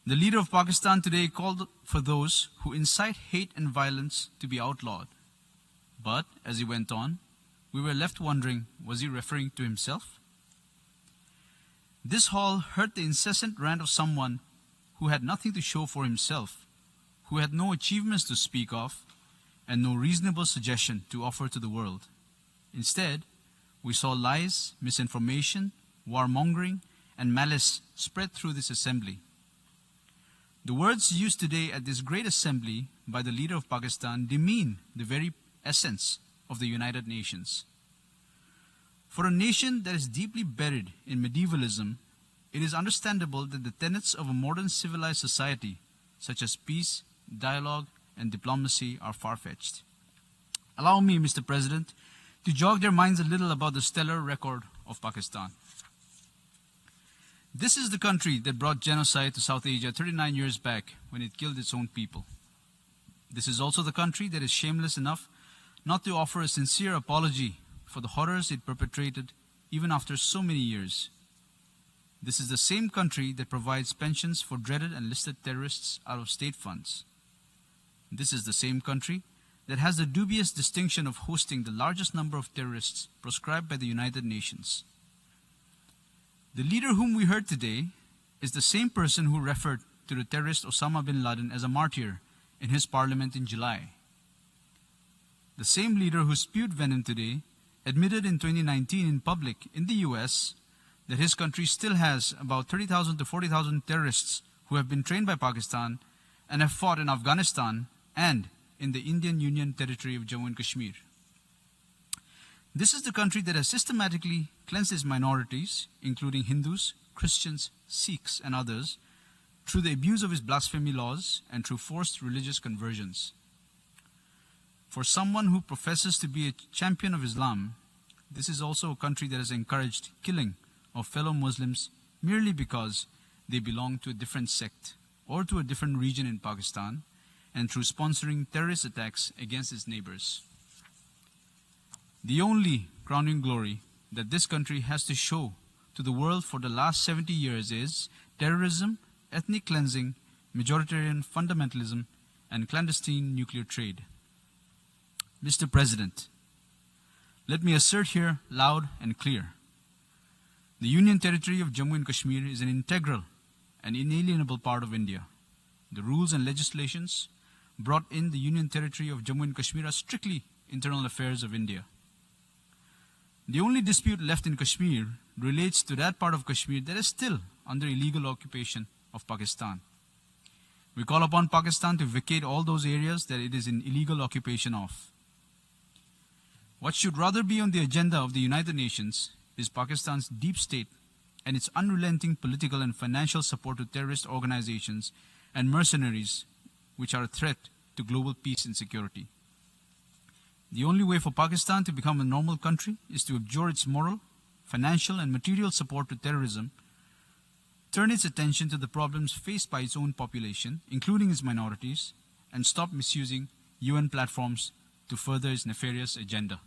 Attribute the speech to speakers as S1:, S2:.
S1: The leader of Pakistan today called for those who incite hate and violence to be outlawed. But, as he went on, we were left wondering, was he referring to himself? This hall heard the incessant rant of someone who had nothing to show for himself, who had no achievements to speak of, and no reasonable suggestion to offer to the world. Instead, we saw lies, misinformation, warmongering, and malice spread through this assembly. The words used today at this great assembly by the leader of Pakistan demean the very essence of the United Nations. For a nation that is deeply buried in medievalism, it is understandable that the tenets of a modern civilized society, such as peace, dialogue, and diplomacy, are far-fetched. Allow me, Mr. President, to jog their minds a little about the stellar record of Pakistan. This is the country that brought genocide to South Asia 39 years back when it killed its own people. This is also the country that is shameless enough not to offer a sincere apology for the horrors it perpetrated even after so many years. This is the same country that provides pensions for dreaded and listed terrorists out of state funds. This is the same country that has the dubious distinction of hosting the largest number of terrorists proscribed by the United Nations. The leader whom we heard today is the same person who referred to the terrorist Osama bin Laden as a martyr in his parliament in July. The same leader who spewed venom today admitted in 2019 in public in the US that his country still has about 30,000 to 40,000 terrorists who have been trained by Pakistan and have fought in Afghanistan and in the Indian Union territory of Jammu and Kashmir. This is the country that has systematically cleansed its minorities, including Hindus, Christians, Sikhs, and others, through the abuse of its blasphemy laws and through forced religious conversions. For someone who professes to be a champion of Islam, this is also a country that has encouraged killing of fellow Muslims merely because they belong to a different sect or to a different region in Pakistan, and through sponsoring terrorist attacks against its neighbors. The only crowning glory that this country has to show to the world for the last 70 years is terrorism, ethnic cleansing, majoritarian fundamentalism, and clandestine nuclear trade. Mr. President, let me assert here loud and clear. The Union Territory of Jammu and Kashmir is an integral and inalienable part of India. The rules and legislations brought in the Union Territory of Jammu and Kashmir are strictly internal affairs of India. The only dispute left in Kashmir relates to that part of Kashmir that is still under illegal occupation of Pakistan. We call upon Pakistan to vacate all those areas that it is in illegal occupation of. What should rather be on the agenda of the United Nations is Pakistan's deep state and its unrelenting political and financial support to terrorist organizations and mercenaries which are a threat to global peace and security. The only way for Pakistan to become a normal country is to abjure its moral, financial, and material support to terrorism, turn its attention to the problems faced by its own population, including its minorities, and stop misusing UN platforms to further its nefarious agenda.